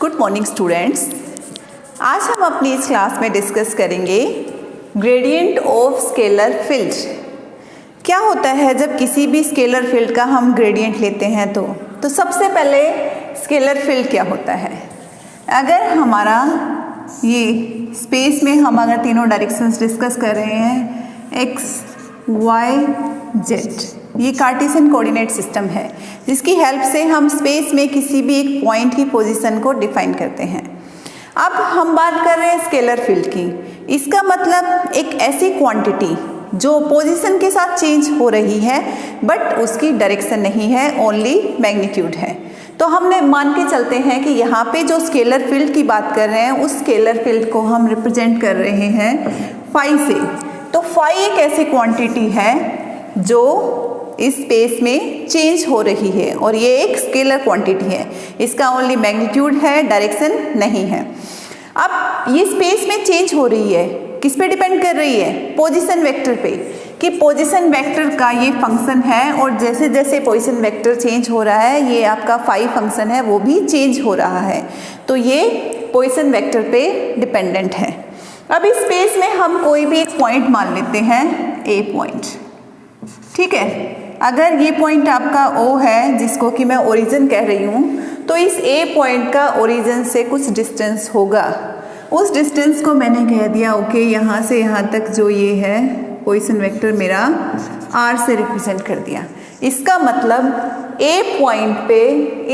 Good morning students. आज हम अपनी इस क्लास में डिस्कस करेंगे ग्रेडियंट ऑफ स्केलर फील्ड। क्या होता है जब किसी भी स्केलर फील्ड का हम ग्रेडियंट लेते हैं तो सबसे पहले स्केलर फील्ड क्या होता है। अगर हमारा ये स्पेस में हम अगर तीनों डायरेक्शंस डिस्कस कर रहे हैं एक्स वाई जेड, ये कार्टेशियन कोऑर्डिनेट सिस्टम है जिसकी हेल्प से हम स्पेस में किसी भी एक पॉइंट की पोजीशन को डिफाइन करते हैं। अब हम बात कर रहे हैं स्केलर फील्ड की। इसका मतलब एक ऐसी क्वांटिटी जो पोजीशन के साथ चेंज हो रही है बट उसकी डायरेक्शन नहीं है, ओनली मैग्नीट्यूड है। तो हमने मान के चलते हैं कि यहाँ पे जो स्केलर फील्ड की बात कर रहे हैं उस स्केलर फील्ड को हम रिप्रेजेंट कर रहे हैं फाई से। तो फाई एक ऐसी क्वांटिटी है जो इस स्पेस में चेंज हो रही है और ये एक स्केलर क्वांटिटी है, इसका ओनली मैग्नीट्यूड है, डायरेक्शन नहीं है। अब ये स्पेस में चेंज हो रही है, किस पे डिपेंड कर रही है? पोजीशन वेक्टर पे, कि पोजीशन वेक्टर का ये फंक्शन है और जैसे जैसे पोजीशन वेक्टर चेंज हो रहा है ये आपका फाई फंक्शन है वो भी चेंज हो रहा है। तो ये पोजीशन वेक्टर पे डिपेंडेंट है। अब इस स्पेस में हम कोई भी एक पॉइंट मान लेते हैं, ए पॉइंट, ठीक है। अगर ये पॉइंट आपका O है जिसको कि मैं ओरिजिन कह रही हूँ, तो इस A पॉइंट का ओरिजिन से कुछ डिस्टेंस होगा। उस डिस्टेंस को मैंने कह दिया ओके, यहाँ से यहाँ तक जो ये है पोजीशन वेक्टर मेरा R से रिप्रेजेंट कर दिया। इसका मतलब A पॉइंट पे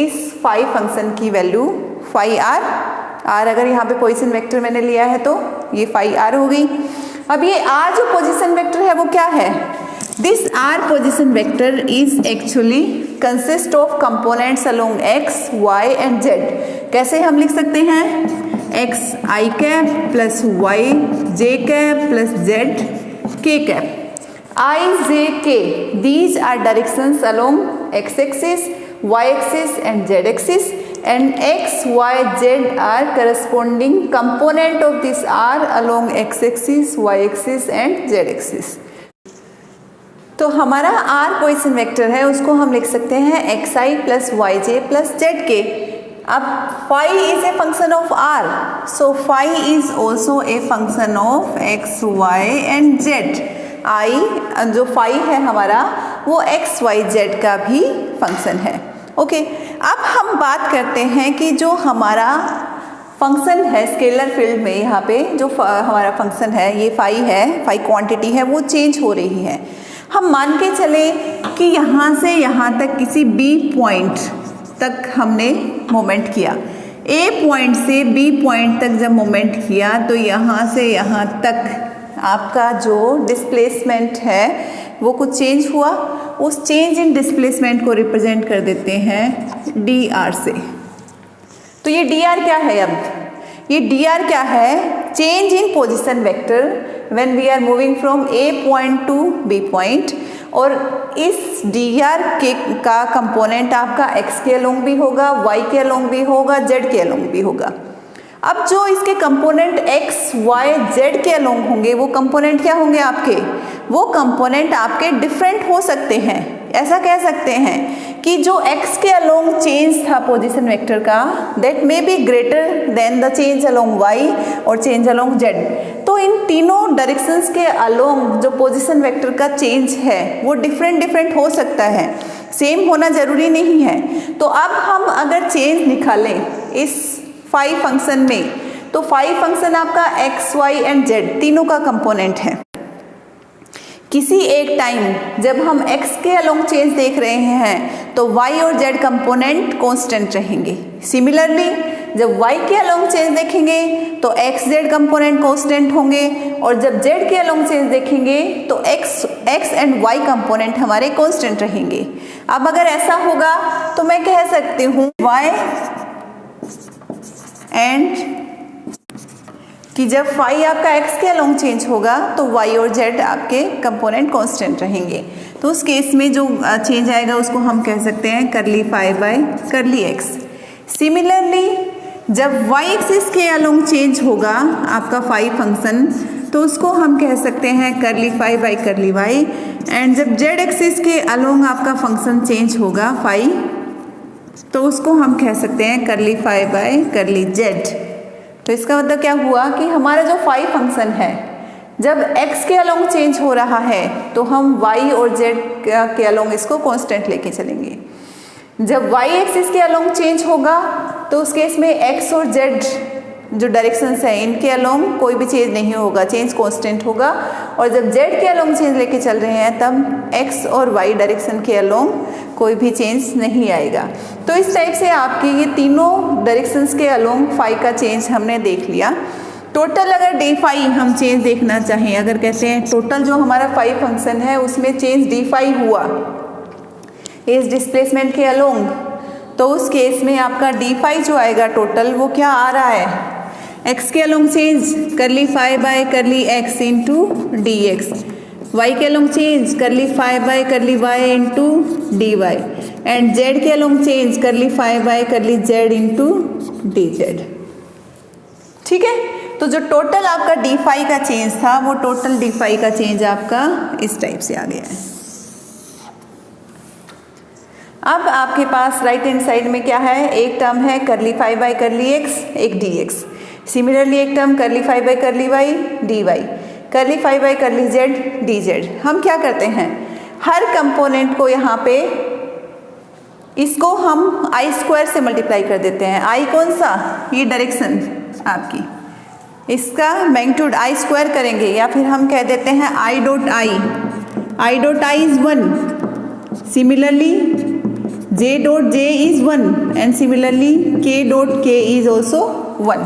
इस फाई फंक्शन की वैल्यू फाई R अगर यहाँ पे पोजीशन वेक्टर मैंने लिया है तो ये फाई R हो गई। अब ये R जो पोजीशन वेक्टर है वो क्या है? This R position vector is actually consist of components along x, y and z। कैसे हम लिख सकते हैं? x I cap plus y j cap plus z k cap. I, j, k these are directions along x axis, y axis and z axis and x, y, z are corresponding component of this R along x axis, y axis and z axis। तो हमारा R position vector है उसको हम लिख सकते हैं xi plus Y J plus Z K. अब phi is a function of R, so phi is also a function of x, y and z। I जो फाई है हमारा वो x, y, z का भी फंक्शन है। ओके, अब हम बात करते हैं कि जो हमारा फंक्शन है स्केलर फील्ड में, यहाँ पे जो हमारा फंक्शन है ये फाई है, फाई क्वांटिटी है वो चेंज हो रही है। हम मान के चले कि यहाँ से यहाँ तक किसी B पॉइंट तक हमने मोमेंट किया, A पॉइंट से B पॉइंट तक जब मोमेंट किया तो यहाँ से यहाँ तक आपका जो डिस्प्लेसमेंट है वो कुछ चेंज हुआ। उस चेंज इन डिस्प्लेसमेंट को रिप्रेजेंट कर देते हैं dr से। तो ये dr क्या है? अब ये dr क्या है? Change in position vector when we are moving from A point to B point। और इस dr के का कंपोनेंट आपका x के अलोंग भी होगा, y के अलोंग भी होगा, z के अलोंग भी होगा। अब जो इसके कंपोनेंट x, y, z के अलोंग होंगे वो कंपोनेंट क्या होंगे आपके? वो कंपोनेंट आपके डिफरेंट हो सकते हैं। ऐसा कह सकते हैं कि जो x के अलोंग चेंज था पोजीशन वेक्टर का that may be greater than the change along y और चेंज अलोंग z। तो इन तीनों डायरेक्शंस के अलोंग जो पोजीशन वेक्टर का चेंज है वो डिफरेंट हो सकता है, सेम होना जरूरी नहीं है। तो अब हम अगर चेंज निकालें इस फाई फंक्शन में तो फाई फंक्शन आपका x, y एंड z तीनों का कंपोनेंट है। किसी एक टाइम जब हम x के अलोंग चेंज देख रहे हैं तो y और z कंपोनेंट कांस्टेंट रहेंगे। सिमिलरली जब y के अलोंग चेंज देखेंगे तो x, z कंपोनेंट कांस्टेंट होंगे और जब z के अलोंग चेंज देखेंगे तो x एंड y कंपोनेंट हमारे कांस्टेंट रहेंगे। अब अगर ऐसा होगा तो मैं कह सकती हूँ y एंड कि जब फाई आपका x के अलोंग चेंज होगा तो y और z आपके कंपोनेंट कांस्टेंट रहेंगे। तो उस केस में जो चेंज आएगा उसको हम कह सकते हैं curly phi by curly x। Similarly जब y एक्सिस के अलोंग चेंज होगा आपका फाई फंक्शन तो उसको हम कह सकते हैं curly phi by curly y। And जब z एक्सिस के अलोंग आपका फंक्शन चेंज होगा फाई तो उसको हम कह सकते हैं curly phi by curly Z. तो इसका मतलब क्या हुआ कि हमारा जो फाई फंक्शन है जब x के अलोंग चेंज हो रहा है तो हम y और z के अलोंग इसको कांस्टेंट लेके चलेंगे। जब y एक्सिस के अलोंग चेंज होगा तो उस केस में x और z जो डायरेक्शंस है इनके अलोंग कोई भी चेंज नहीं होगा, चेंज कांस्टेंट होगा। और जब z के अलोंग चेंज लेके चल रहे हैं तब x और y डायरेक्शन के अलोंग कोई भी चेंज नहीं आएगा। तो इस टाइप से आपकी ये तीनों डायरेक्शंस के अलोंग फाई का चेंज हमने देख लिया। टोटल अगर डी फाई हम चेंज देखना चाहें, अगर कहते हैं टोटल जो हमारा फाई फंक्शन है उसमें चेंज डी फाई हुआ इस डिस्प्लेसमेंट के अलोंग, तो उस केस में आपका डी फाई जो आएगा टोटल वो क्या आ रहा है, x के along change curly phi by curly x into D X, y के along change curly phi by curly y into D Y, and z के along change curly phi by curly z into D Z. ठीक है, तो जो total आपका D phi का change था वो टोटल डी फाई का चेंज आपका इस टाइप से आ गया है। अब आपके पास राइट हैंड साइड में क्या है, एक टर्म है curly phi by curly x, एक डी एक्स। सिमिलरली एक term curly phi by curly y d y, curly phi by curly z d z. हम क्या करते हैं, हर कंपोनेंट को यहाँ पे इसको हम आई स्क्वायर से मल्टीप्लाई कर देते हैं। आई कौन सा, ये डायरेक्शन आपकी, इसका मैग्नीट्यूड आई स्क्वायर करेंगे, या फिर हम कह देते हैं आई dot I is 1, similarly J dot J is 1 and similarly के डॉट के इज ऑल्सो 1।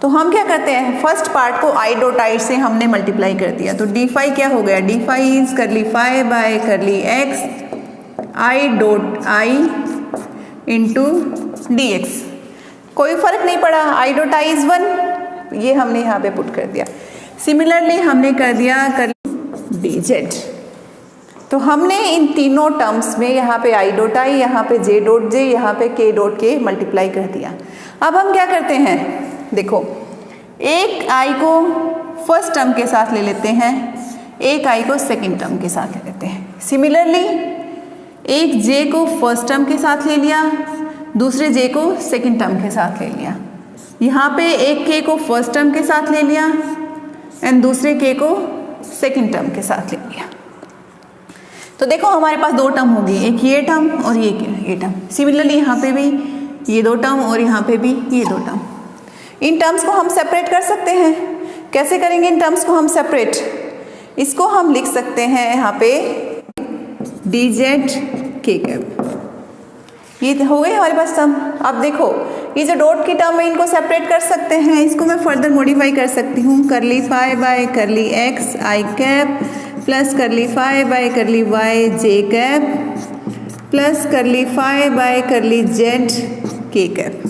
तो हम क्या करते हैं, फर्स्ट पार्ट को आई डॉट आई से हमने मल्टीप्लाई कर दिया, तो डी फाई क्या हो गया, D phi is curly phi by curly X I dot I into D X. कोई फर्क नहीं पड़ा, आई डॉट आई इज 1, ये हमने यहाँ पे पुट कर दिया। सिमिलरली हमने कर दिया करली डी जेड। तो हमने इन तीनों टर्म्स में यहाँ पे आई डॉट आई, यहाँ पे जे डॉट जे, यहाँ पे के डॉट के मल्टीप्लाई कर दिया। अब हम क्या करते हैं, देखो एक आई को फर्स्ट टर्म के साथ ले लेते हैं, एक आई को सेकंड टर्म के साथ ले लेते हैं। सिमिलरली एक जे को फर्स्ट टर्म के साथ ले लिया, दूसरे जे को सेकंड टर्म के साथ ले लिया। यहाँ पे एक के को फर्स्ट टर्म के साथ ले लिया एंड दूसरे के को सेकंड टर्म के साथ ले लिया। तो देखो हमारे पास दो टर्म होगी, एक ये टर्म और ये टर्म। सिमिलरली यहाँ पे भी ये दो टर्म और यहाँ पे भी ये दो टर्म। इन टर्म्स को हम सेपरेट कर सकते हैं। कैसे करेंगे इन टर्म्स को हम सेपरेट, इसको हम लिख सकते हैं यहाँ पे डी जेड के कैप, ये हो गए हमारे पास टर्म। अब देखो ये जो डॉट की टर्म है इनको सेपरेट कर सकते हैं, इसको मैं फर्दर मॉडिफाई कर सकती हूँ, curly phi by curly X I cap plus curly phi by curly Y J cap plus curly phi by curly Z K cap,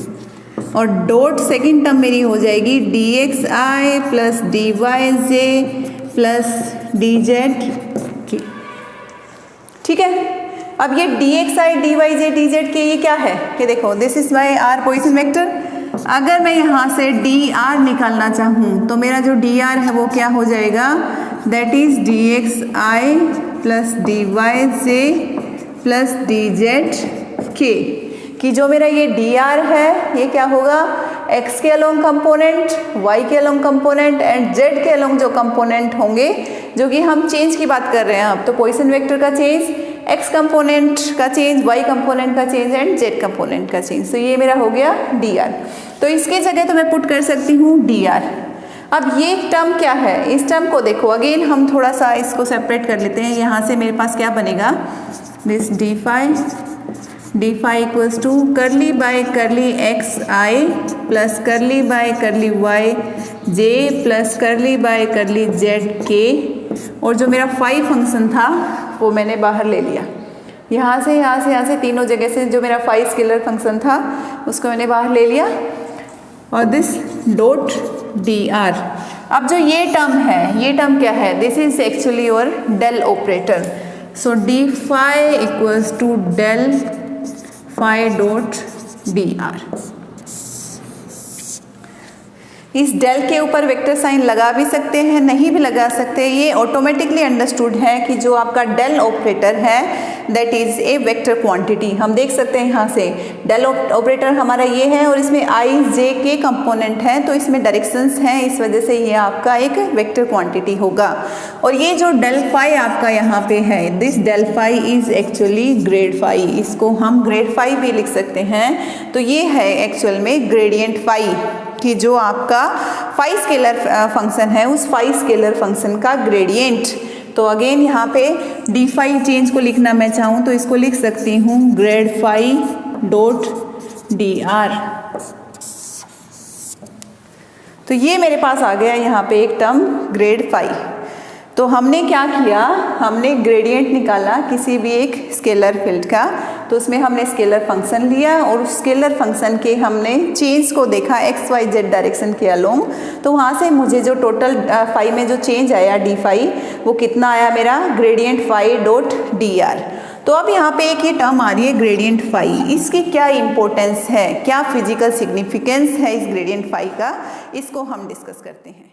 और डॉट सेकेंड टर्म मेरी हो जाएगी D X I plus D Y J plus D Z K. ठीक है, अब ये D X I D Y J D Z K ये क्या है, कि देखो this is my R position vector. अगर मैं यहाँ से डी आर निकालना चाहूँ तो मेरा जो डी आर है वो क्या हो जाएगा, that is D X I plus D Y J plus D Z K, कि जो मेरा ये डी आर है ये क्या होगा, x के अलोंग कंपोनेंट, y के अलोंग कंपोनेंट एंड z के अलोंग जो कंपोनेंट होंगे, जो कि हम चेंज की बात कर रहे हैं अब, तो पोजीशन वेक्टर का चेंज, x कंपोनेंट का चेंज, y कंपोनेंट का चेंज एंड z कंपोनेंट का चेंज। तो ये मेरा हो गया डी आर। तो इसके जगह तो मैं पुट कर सकती हूँ डी आर। अब ये टर्म क्या है, इस टर्म को देखो अगेन हम थोड़ा सा इसको सेपरेट कर लेते हैं। यहाँ से मेरे पास क्या बनेगा, this D phi equals to curly by curly X I plus curly by curly Y J plus curly by curly Z K, और जो मेरा फाई फंक्शन था वो मैंने बाहर ले लिया। यहाँ से तीनों जगह से जो मेरा फाई स्केलर फंक्शन था उसको मैंने बाहर ले लिया, और दिस डॉट डी आर। अब जो ये टर्म है, ये टर्म क्या है, this is actually your del operator. So D phi equals to del phi dot D R. इस डेल के ऊपर वेक्टर साइन लगा भी सकते हैं, नहीं भी लगा सकते। ये ऑटोमेटिकली अंडरस्टूड है कि जो आपका डेल ऑपरेटर है that is a vector quantity. हम देख सकते हैं यहाँ से डेल ऑपरेटर हमारा ये है और इसमें आई जे के कंपोनेंट हैं, तो इसमें डायरेक्शंस हैं, इस वजह से ये आपका एक वेक्टर क्वांटिटी होगा। और ये जो डेल फाई आपका यहाँ पे है, this del phi is actually grad phi, इसको हम ग्रेड फाई भी लिख सकते हैं। तो ये है एक्चुअल में ग्रेडियंट फाई कि जो आपका फाई स्केलर फंक्शन है उस फाई स्केलर फंक्शन का ग्रेडियंट। तो अगेन यहाँ पे डी फाई चेंज को लिखना मैं चाहूँ तो इसको लिख सकती हूँ grad phi dot D R. तो ये मेरे पास आ गया यहाँ पे एक टर्म ग्रेड फाई। तो हमने क्या किया, हमने ग्रेडियंट निकाला किसी भी एक स्केलर फील्ड का, तो उसमें हमने स्केलर फंक्शन लिया और उस स्केलर फंक्शन के हमने चेंज को देखा एक्स वाई जेड डायरेक्शन के अलोंग। तो वहाँ से मुझे जो टोटल फाई में जो चेंज आया डी फाई, वो कितना आया मेरा gradient phi dot D R. तो अब यहाँ पे एक ये टर्म आ रही है ग्रेडियंट फाई, इसकी क्या इंपॉर्टेंस है, क्या फिजिकल सिग्निफिकेंस है इस ग्रेडियंट फाई का, इसको हम डिस्कस करते हैं।